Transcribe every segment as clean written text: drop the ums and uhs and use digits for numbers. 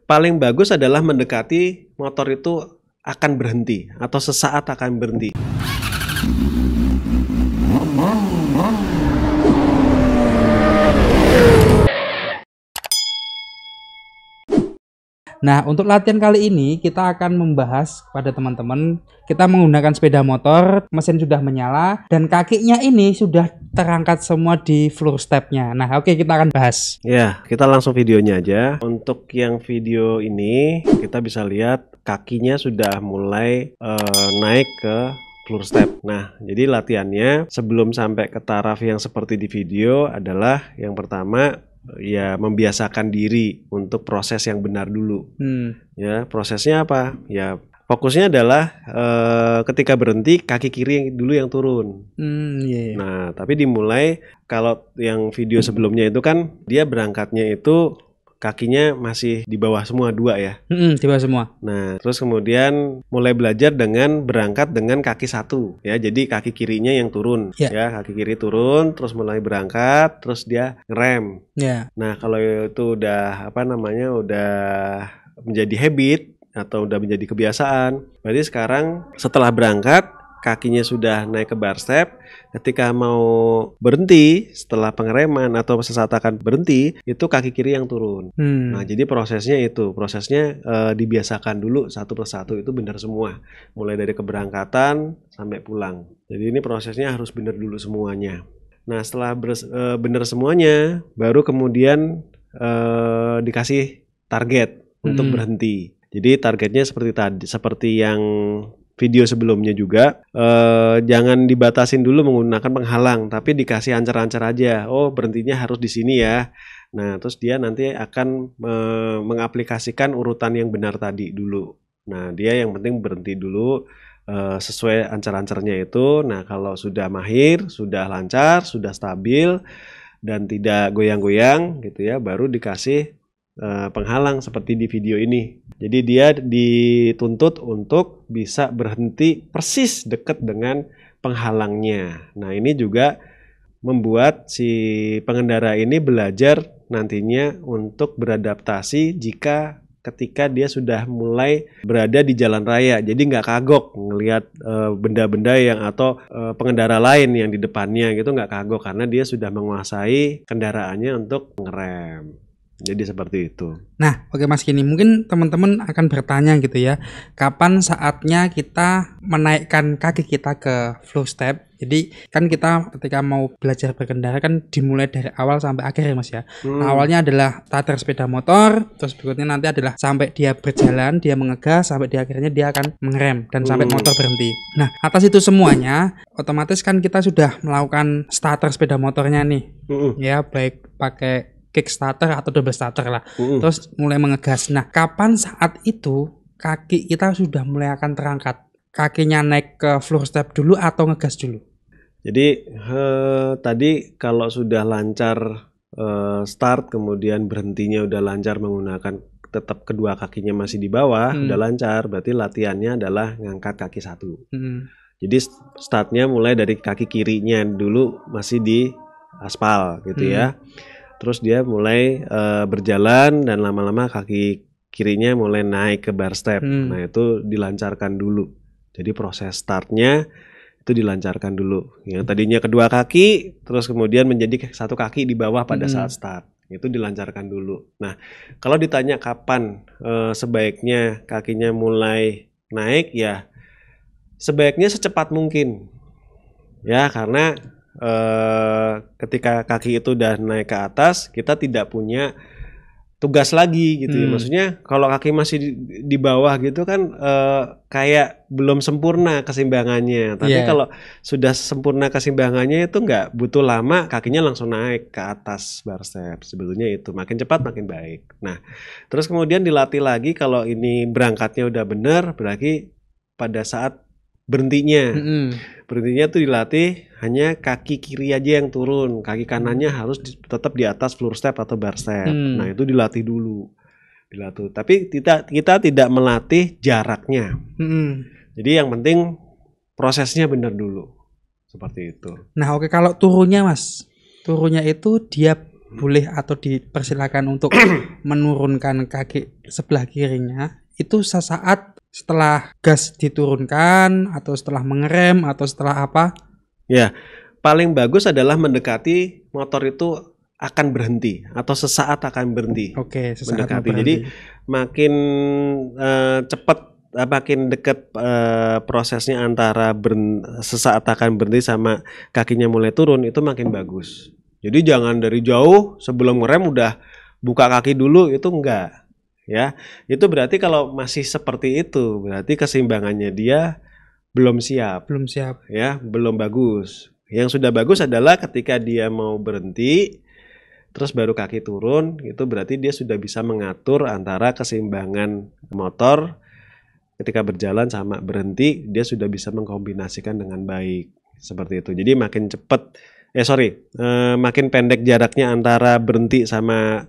paling bagus adalah mendekati motor itu akan berhenti atau sesaat akan berhenti. Nah, untuk latihan kali ini kita akan membahas kepada teman-teman, kita menggunakan sepeda motor, mesin sudah menyala, dan kakinya ini sudah terangkat semua di floor stepnya. Nah, oke, kita akan bahas. Ya, kita langsung videonya aja. Untuk yang video ini, kita bisa lihat kakinya sudah mulai naik ke floor step. Nah, jadi latihannya sebelum sampai ke taraf yang seperti di video adalah yang pertama, ya membiasakan diri untuk proses yang benar dulu. Ya, prosesnya apa? Ya, fokusnya adalah ketika berhenti kaki kiri dulu yang turun. Nah, tapi dimulai kalau yang video sebelumnya itu kan dia berangkatnya itu kakinya masih di bawah semua dua ya. Di bawah semua. Nah, terus kemudian mulai belajar dengan berangkat dengan kaki satu ya. Jadi kaki kirinya yang turun ya, kaki kiri turun, terus mulai berangkat, terus dia ngerem. Nah, kalau itu udah udah menjadi habit atau udah menjadi kebiasaan, berarti sekarang setelah berangkat kakinya sudah naik ke bar step, ketika mau berhenti setelah pengereman atau sesaat akan berhenti, itu kaki kiri yang turun. Nah, jadi prosesnya dibiasakan dulu satu persatu, itu benar semua, mulai dari keberangkatan sampai pulang. Jadi ini prosesnya harus benar dulu semuanya. Nah, setelah benar semuanya, baru kemudian dikasih target untuk berhenti. Jadi targetnya seperti yang video sebelumnya juga, jangan dibatasin dulu menggunakan penghalang, tapi dikasih ancer-ancer aja. Oh, berhentinya harus di sini ya. Nah, terus dia nanti akan mengaplikasikan urutan yang benar tadi dulu. Nah, dia yang penting berhenti dulu sesuai ancer-ancernya itu. Nah, kalau sudah mahir, sudah lancar, sudah stabil dan tidak goyang-goyang gitu ya, baru dikasih penghalang seperti di video ini. Jadi dia dituntut untuk bisa berhenti persis dekat dengan penghalangnya. Nah, ini juga membuat si pengendara ini belajar nantinya untuk beradaptasi ketika dia sudah mulai berada di jalan raya. Jadi nggak kagok ngelihat benda-benda yang atau pengendara lain yang di depannya gitu, nggak kagok karena dia sudah menguasai kendaraannya untuk ngerem. Jadi seperti itu. Nah, oke Mas, gini, mungkin teman-teman akan bertanya gitu ya, kapan saatnya kita menaikkan kaki kita ke floor step? Jadi kan kita ketika mau belajar berkendara kan dimulai dari awal sampai akhir ya Mas ya. Awalnya adalah starter sepeda motor, terus berikutnya nanti adalah sampai dia berjalan, dia mengegas, sampai di akhirnya dia akan mengerem dan sampai motor berhenti. Nah, atas itu semuanya otomatis kan kita sudah melakukan starter sepeda motornya nih. Ya, baik pakai kickstarter atau double starter lah. Terus mulai mengegas. Nah, kapan saat itu kaki kita sudah mulai akan terangkat? Kakinya naik ke floor step dulu atau ngegas dulu? Jadi tadi kalau sudah lancar start, kemudian berhentinya udah lancar menggunakan tetap kedua kakinya masih di bawah, udah lancar, berarti latihannya adalah ngangkat kaki satu. Jadi startnya mulai dari kaki kirinya dulu masih di aspal gitu ya. Terus dia mulai berjalan dan lama-lama kaki kirinya mulai naik ke bar step. Nah, itu dilancarkan dulu. Jadi proses startnya itu dilancarkan dulu. Yang tadinya kedua kaki, terus kemudian menjadi satu kaki di bawah pada saat start. Itu dilancarkan dulu. Nah, kalau ditanya kapan sebaiknya kakinya mulai naik, ya sebaiknya secepat mungkin. Ya, karena ketika kaki itu udah naik ke atas, kita tidak punya tugas lagi gitu ya. Maksudnya kalau kaki masih di bawah gitu kan kayak belum sempurna keseimbangannya. Tapi kalau sudah sempurna keseimbangannya itu nggak butuh lama, kakinya langsung naik ke atas bar step. Sebetulnya itu makin cepat makin baik. Nah, terus kemudian dilatih lagi. Kalau ini berangkatnya udah bener, berarti pada saat berhentinya tuh dilatih hanya kaki kiri aja yang turun, kaki kanannya harus tetap di atas floor step atau bar step. Nah, itu dilatih dulu, tapi kita tidak melatih jaraknya. Jadi yang penting prosesnya benar dulu, seperti itu. Nah, oke, kalau turunnya Mas, turunnya itu dia boleh atau dipersilakan untuk menurunkan kaki sebelah kirinya itu sesaat setelah gas diturunkan atau setelah mengerem atau setelah apa? Ya, paling bagus adalah mendekati motor itu akan berhenti atau sesaat akan berhenti. Oke, sesaat mendekati. Jadi makin cepat, makin dekat prosesnya antara sesaat akan berhenti sama kakinya mulai turun itu makin bagus. Jadi jangan dari jauh sebelum ngerem udah buka kaki dulu, itu enggak. Ya, itu berarti kalau masih seperti itu berarti keseimbangannya dia belum siap. Belum siap. Ya, belum bagus. Yang sudah bagus adalah ketika dia mau berhenti terus baru kaki turun, itu berarti dia sudah bisa mengatur antara keseimbangan motor ketika berjalan sama berhenti, dia sudah bisa mengkombinasikan dengan baik. Seperti itu. Jadi makin cepat, makin pendek jaraknya antara berhenti sama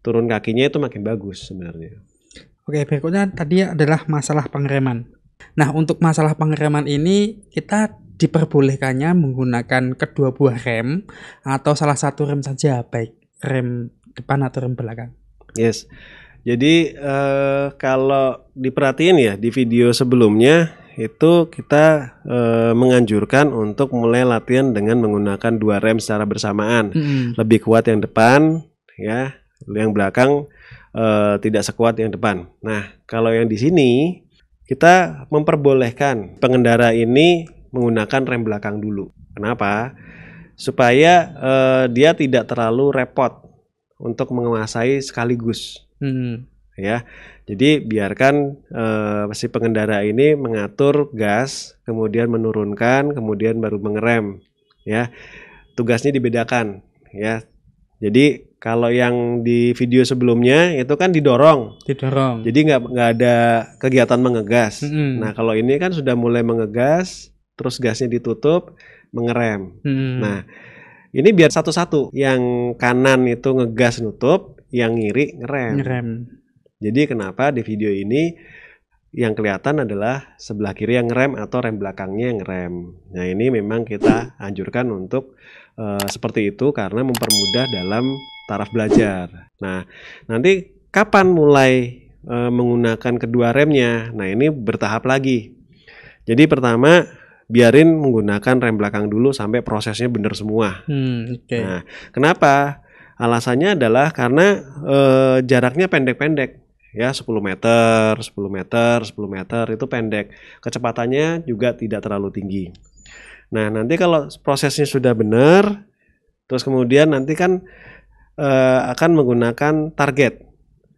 turun kakinya itu makin bagus sebenarnya. Oke, berikutnya tadi adalah masalah pengereman. Nah, untuk masalah pengereman ini kita diperbolehkannya menggunakan kedua buah rem atau salah satu rem saja, baik rem depan atau rem belakang. Yes. Jadi kalau diperhatiin ya di video sebelumnya itu kita menganjurkan untuk mulai latihan dengan menggunakan dua rem secara bersamaan. Lebih kuat yang depan, ya, yang belakang tidak sekuat yang depan. Nah, kalau yang di sini kita memperbolehkan pengendara ini menggunakan rem belakang dulu. Kenapa? Supaya dia tidak terlalu repot untuk menguasai sekaligus. Ya, jadi biarkan si pengendara ini mengatur gas, kemudian menurunkan, kemudian baru mengerem. Ya, tugasnya dibedakan. Ya, jadi kalau yang di video sebelumnya itu kan didorong. Jadi nggak ada kegiatan mengegas. Nah, kalau ini kan sudah mulai mengegas, terus gasnya ditutup, mengerem. Nah, ini biar satu-satu. Yang kanan itu ngegas nutup, yang kiri ngerem. Jadi kenapa di video ini yang kelihatan adalah sebelah kiri yang ngerem atau rem belakangnya yang ngerem. Nah, ini memang kita anjurkan untuk seperti itu karena mempermudah dalam taraf belajar. Nah, nanti kapan mulai menggunakan kedua remnya? Nah, ini bertahap lagi. Jadi pertama biarin menggunakan rem belakang dulu sampai prosesnya benar semua. Nah, kenapa? Alasannya adalah karena jaraknya pendek-pendek. Ya, 10 meter, 10 meter, 10 meter itu pendek. Kecepatannya juga tidak terlalu tinggi. Nah, nanti kalau prosesnya sudah benar, terus kemudian nanti kan akan menggunakan target.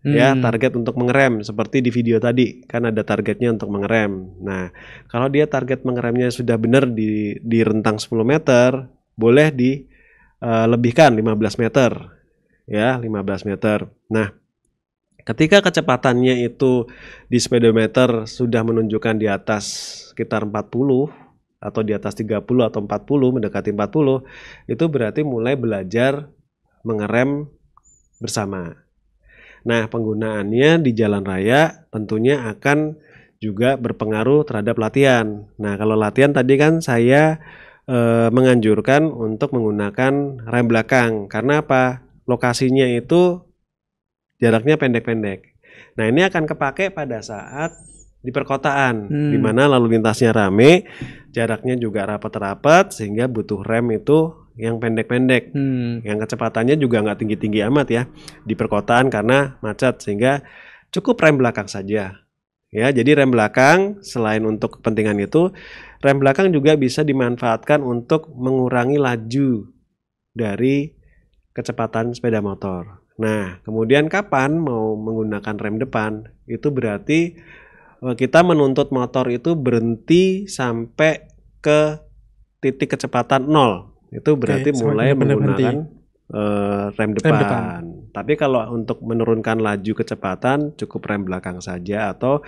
Ya, target untuk mengerem seperti di video tadi kan ada targetnya untuk mengerem. Nah, kalau dia target mengeremnya sudah benar di rentang 10 meter, boleh dilebihkan 15 meter. Ya, 15 meter. Nah, ketika kecepatannya itu di speedometer sudah menunjukkan di atas sekitar 40 atau di atas 30 atau 40, mendekati 40, itu berarti mulai belajar mengerem bersama. Nah, penggunaannya di jalan raya tentunya akan juga berpengaruh terhadap latihan. Nah, kalau latihan tadi kan saya menganjurkan untuk menggunakan rem belakang. Karena apa? Lokasinya itu jaraknya pendek-pendek. Nah, ini akan kepake pada saat di perkotaan, di mana lalu lintasnya rame, jaraknya juga rapat-rapat, sehingga butuh rem itu yang pendek-pendek, yang kecepatannya juga nggak tinggi-tinggi amat ya di perkotaan karena macet, sehingga cukup rem belakang saja. Ya, jadi rem belakang selain untuk kepentingan itu, rem belakang juga bisa dimanfaatkan untuk mengurangi laju dari kecepatan sepeda motor. Nah, kemudian kapan mau menggunakan rem depan? Itu berarti kita menuntut motor itu berhenti sampai ke titik kecepatan 0. Itu berarti mulai menggunakan rem depan. Tapi kalau untuk menurunkan laju kecepatan cukup rem belakang saja atau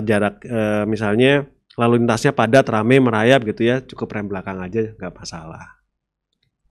jarak misalnya lalu lintasnya padat, ramai, merayap gitu ya, cukup rem belakang aja nggak masalah.